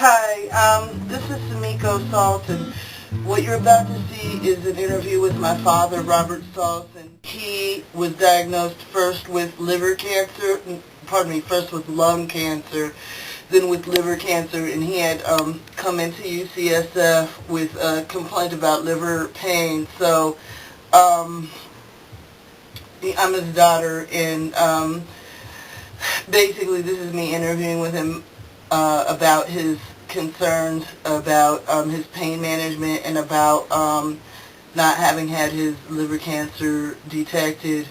Hi, this is Samiko Saulson. What you're about to see is an interview with my father, Robert Saulson. He was diagnosed first with liver cancer, first with lung cancer, then with liver cancer, and he had come into UCSF with a complaint about liver pain. So I'm his daughter, and basically this is me interviewing with him about his concerns about his pain management and about not having had his liver cancer detected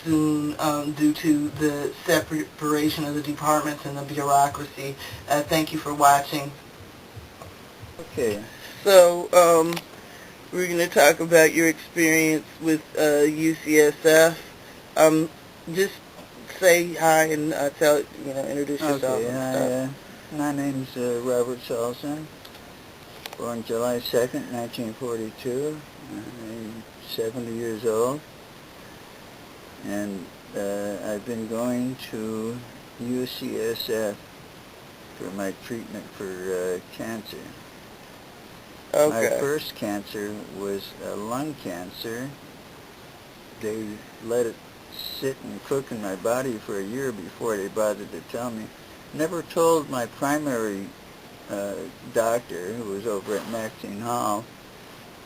soon due to the separation of the departments and the bureaucracy. Thank you for watching. Okay. So we're going to talk about your experience with UCSF. Just say hi and introduce yourself. Okay. And stuff. My name's Robert Saulson. Born July 2nd, 1942. I'm 70 years old. And I've been going to UCSF for my treatment for cancer. Okay. My first cancer was lung cancer. They let it sit and cook in my body for a year before they bothered to tell me. Never told my primary doctor, who was over at Maxine Hall,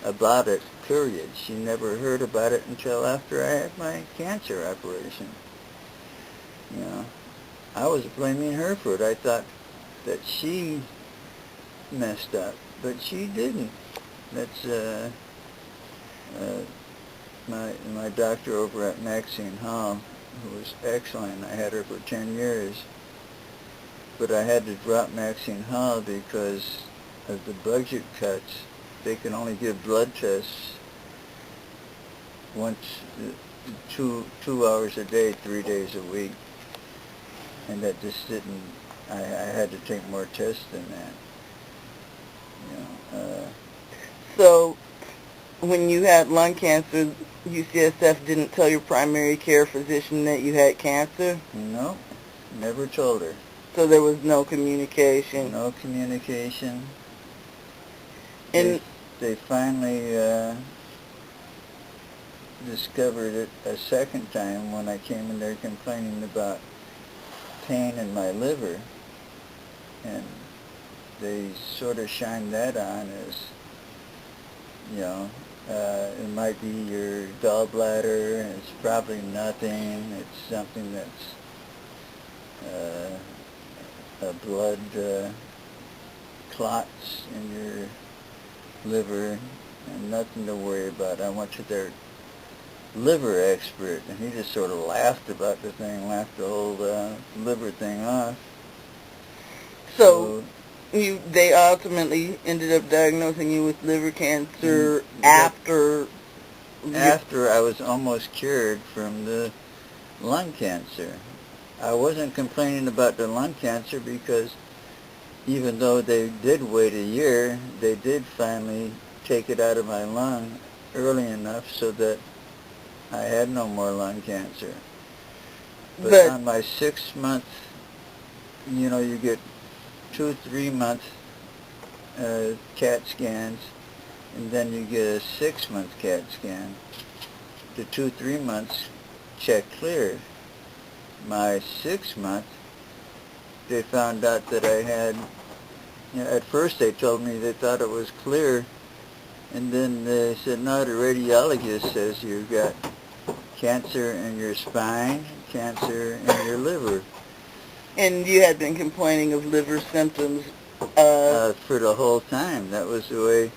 about it, period. She never heard about it until after I had my cancer operation. You know, I was blaming her for it. I thought that she messed up, but she didn't. That's my doctor over at Maxine Hall, who was excellent. I had her for 10 years. But I had to drop Maxine Hall because of the budget cuts. They can only give blood tests once, 2 hours a day, 3 days a week. And that just didn't, I had to take more tests than that. So, when you had lung cancer, UCSF didn't tell your primary care physician that you had cancer? No, never told her. So there was no communication? No communication. And they finally discovered it a second time when I came in there complaining about pain in my liver. And they sort of shined that on as, it might be your gallbladder, and it's probably nothing. It's something that's a blood clots in your liver, and nothing to worry about. I went to their liver expert, and he just sort of laughed about the thing, laughed the whole liver thing off. So they ultimately ended up diagnosing you with liver cancer after I was almost cured from the lung cancer. I wasn't complaining about the lung cancer because even though they did wait a year, they did finally take it out of my lung early enough so that I had no more lung cancer. But on my 6 month, you get 2-3 month CAT scans, and then you get a 6 month CAT scan. The 2-3 months check cleared. My 6 month, they found out that I had, at first they told me they thought it was clear, and then they said, no, the radiologist says you've got cancer in your spine, cancer in your liver. And you had been complaining of liver symptoms for the whole time. That was the way.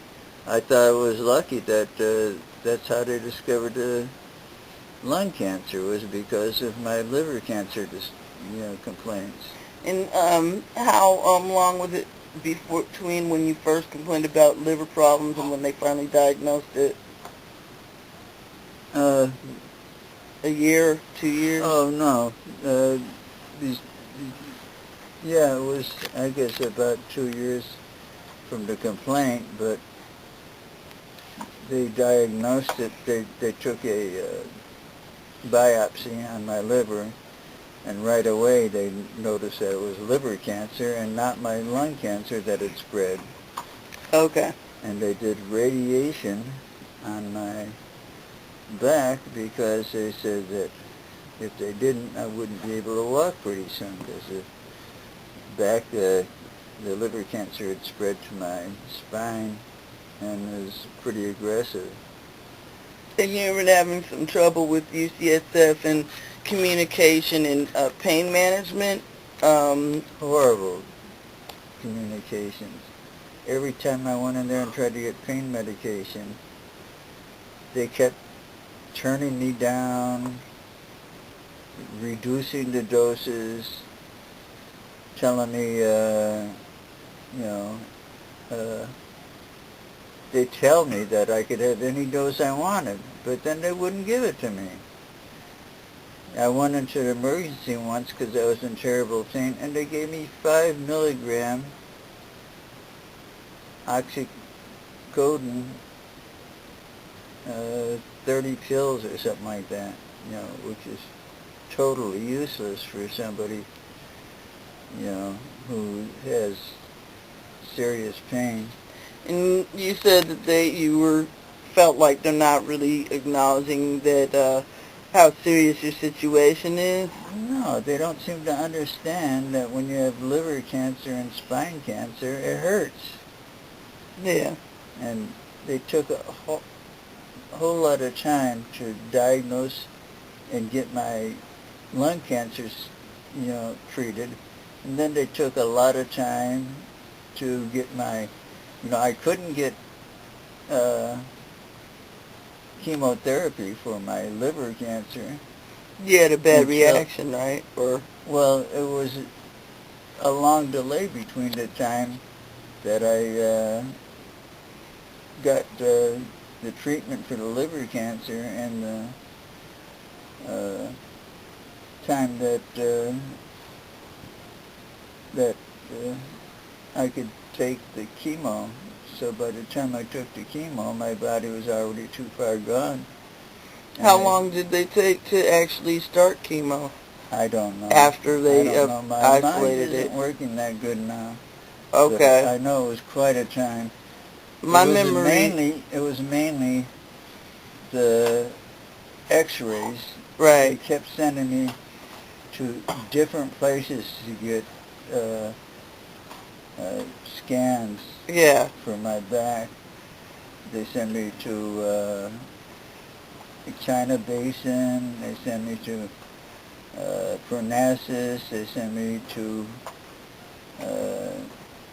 I thought I was lucky that that's how they discovered the lung cancer, was because of my liver cancer complaints. And how long was it between when you first complained about liver problems and when they finally diagnosed it? A year, 2 years? Oh, no. Yeah, it was, I guess, about 2 years from the complaint, but they diagnosed it. They took a biopsy on my liver, And right away they noticed that it was liver cancer and not my lung cancer that had spread. Okay. And they did radiation on my back because they said that if they didn't, I wouldn't be able to walk pretty soon because the liver cancer had spread to my spine and was pretty aggressive. And you were having some trouble with UCSF and communication and pain management? Horrible communications. Every time I went in there and tried to get pain medication, they kept turning me down, reducing the doses, telling me, they tell me that I could have any dose I wanted, but then they wouldn't give it to me. I went into the emergency once because I was in terrible pain, and they gave me 5 milligram oxycodone, 30 pills or something like that, which is totally useless for somebody, who has serious pain. And you said that you felt like they're not really acknowledging that how serious your situation is? No, they don't seem to understand that when you have liver cancer and spine cancer, it hurts. Yeah. And they took a whole lot of time to diagnose and get my lung cancers, treated. And then they took a lot of time to get my, I couldn't get chemotherapy for my liver cancer. You had a bad reaction, right? Well, it was a long delay between the time that I got the treatment for the liver cancer and the time that I could take the chemo. So by the time I took the chemo, my body was already too far gone. How long did they take to actually start chemo? I don't know. After they I don't know. My isolated mind isn't working that good now. Okay. But I know it was quite a time. My memory... It was mainly the x-rays. Right. They kept sending me to different places to get scans. Yeah. For my back. They sent me to the China Basin. They sent me to prognosis. They sent me to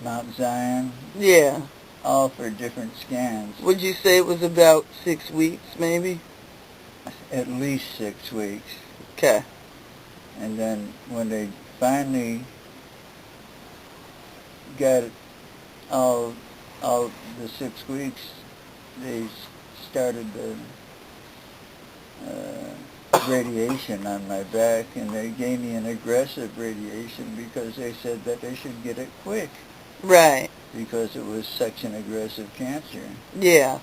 Mount Zion. Yeah. All for different scans. Would you say it was about 6 weeks, maybe? At least 6 weeks. Okay. And then when they finally got all the 6 weeks, they started the radiation on my back, and they gave me an aggressive radiation because they said that they should get it quick. Right. Because it was such an aggressive cancer. Yeah.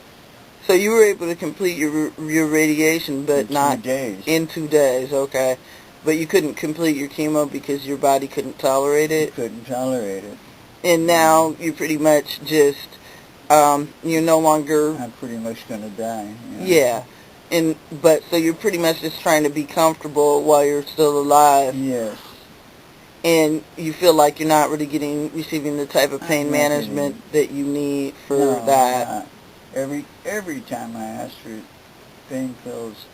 So you were able to complete your radiation, but not... In 2 days. In 2 days, okay. But you couldn't complete your chemo because your body couldn't tolerate it? Couldn't tolerate it. And now you're pretty much just, you're no longer... I'm pretty much going to die. Yeah. So you're pretty much just trying to be comfortable while you're still alive. Yes. And you feel like you're not really receiving the type of pain management that you need for that. Every time I ask for pain pills,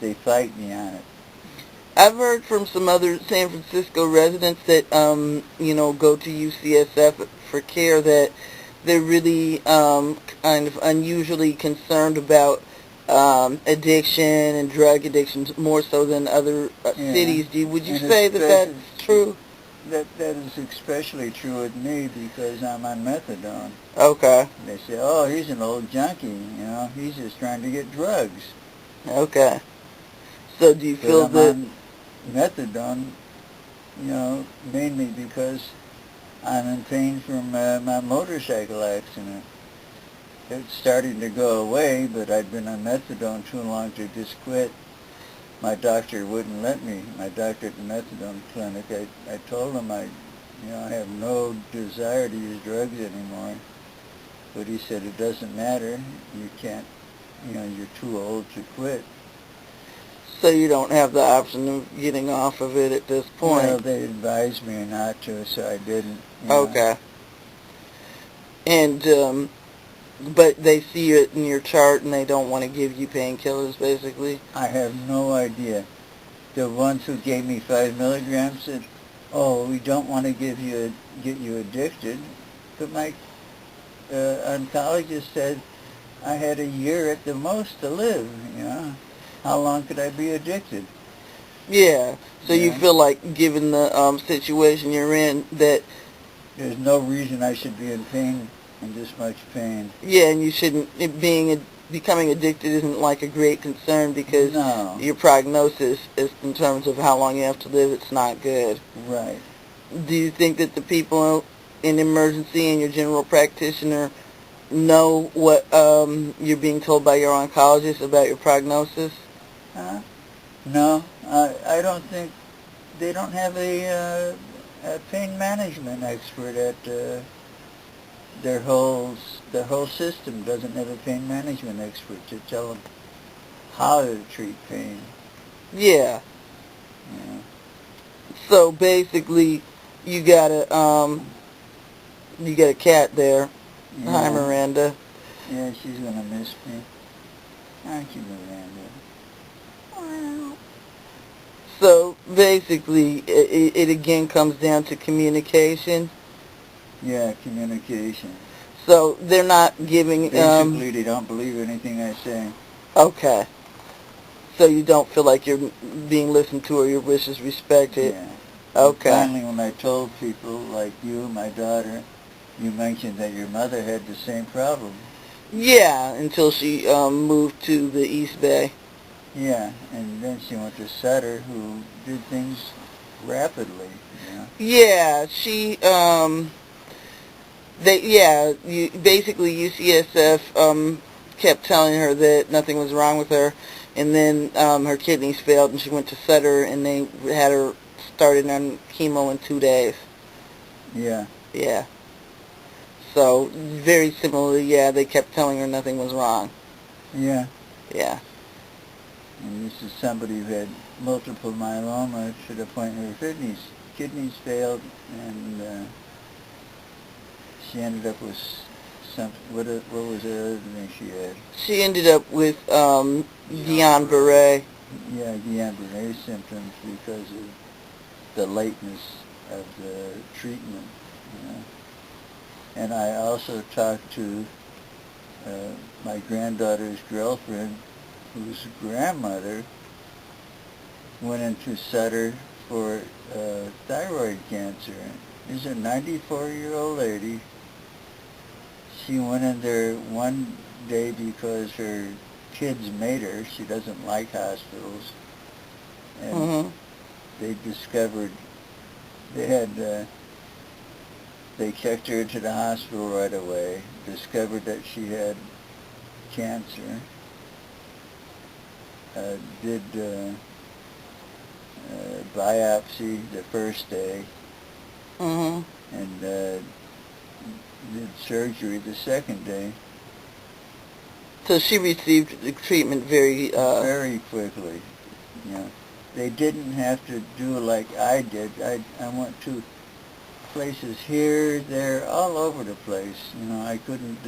they fight me on it. I've heard from some other San Francisco residents that, go to UCSF for care that they're really kind of unusually concerned about addiction and drug addictions more so than other cities. Would you say that that's true? That is especially true with me because I'm on methadone. Okay. They say, oh, he's an old junkie, he's just trying to get drugs. Okay. So do you feel that... I'm on methadone, mainly because I'm in pain from my motorcycle accident. It's starting to go away, but I'd been on methadone too long to just quit. my doctor wouldn't let me. My doctor at the methadone clinic, I told him I have no desire to use drugs anymore. But he said it doesn't matter. You can't, you're too old to quit. So you don't have the option of getting off of it at this point? Well, they advised me not to, so I didn't. Okay. And, but they see it in your chart and they don't want to give you painkillers, basically? I have no idea. The ones who gave me 5 milligrams said, "Oh, we don't want to get you addicted." But my oncologist said I had a year at the most to live. How long could I be addicted? Yeah. So you feel like, given the situation you're in, that there's no reason I should be in pain, in this much pain. Yeah, and you shouldn't. Becoming addicted isn't like a great concern because your prognosis is, in terms of how long you have to live, it's not good. Right. Do you think that the people in emergency and your general practitioner know what you're being told by your oncologist about your prognosis? No, I don't think they don't have a pain management expert at their whole system doesn't have a pain management expert to tell them how to treat pain. Yeah. So basically, you got a cat there. Yeah. Hi, Miranda. Yeah, she's gonna miss me. Aren't you, Miranda? So basically, it again comes down to communication. Yeah, communication. So they're not giving... Basically, they don't believe anything I say. Okay. So you don't feel like you're being listened to or your wishes respected? Yeah. Okay. And finally, when I told people, like you, my daughter, you mentioned that your mother had the same problem. Yeah, until she moved to the East Bay. Yeah, and then she went to Sutter, who did things rapidly. Yeah, she... basically UCSF kept telling her that nothing was wrong with her, and then her kidneys failed, and she went to Sutter, and they had her started on chemo in 2 days. Yeah. Yeah. So very similarly, yeah, they kept telling her nothing was wrong. Yeah. Yeah. And this is somebody who had multiple myeloma to the point where her kidneys failed, and she ended up with something. What was the other thing she had? She ended up with Guillain-Barré. Yeah, Guillain-Barré symptoms because of the lateness of the treatment. And I also talked to my granddaughter's girlfriend, whose grandmother went into Sutter for thyroid cancer. She's a 94-year-old lady. She went in there one day because her kids made her. She doesn't like hospitals. And they discovered they checked her into the hospital right away, discovered that she had cancer, did biopsy the first day, and did surgery the second day. So she received the treatment very quickly. They didn't have to do like I did. I went to places here, there, all over the place. I couldn't.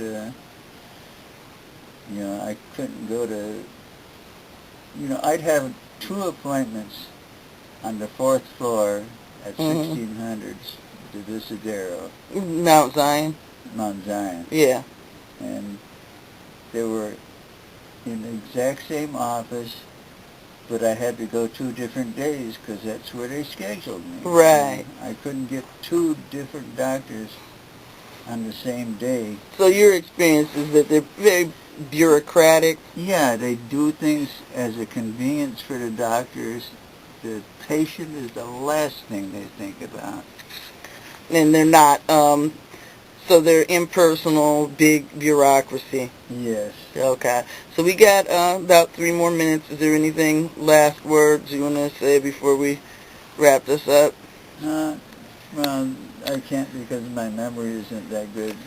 I couldn't go to. I'd have 2 appointments on the 4th floor at 1600s, the Visadero. Mount Zion. Mount Zion. Yeah. And they were in the exact same office, but I had to go 2 different days because that's where they scheduled me. Right. I couldn't get 2 different doctors on the same day. So your experience is that they're very bureaucratic? Yeah, they do things as a convenience for the doctors. The patient is the last thing they think about. And they're not, so So they're impersonal, big bureaucracy. Yes. Okay. So we got about 3 more minutes. Is there anything, last words you want to say before we wrap this up? Well, I can't because my memory isn't that good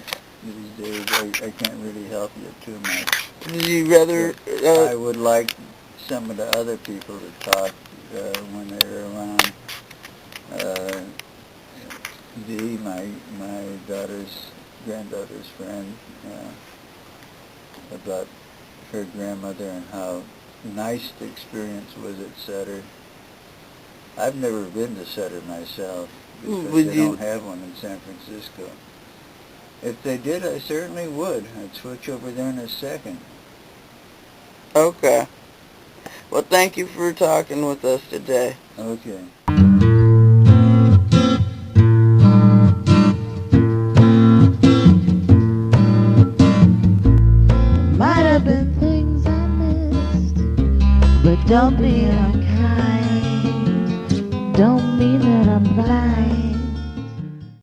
these days. I can't really help you too much. Would you rather... I would like some of the other people to talk when they're around. Dee, my granddaughter's friend, about her grandmother and how nice the experience was at Sutter. I've never been to Sutter myself because they don't have one in San Francisco. If they did, I certainly would. I'd switch over there in a second. Okay. Well, thank you for talking with us today. Okay.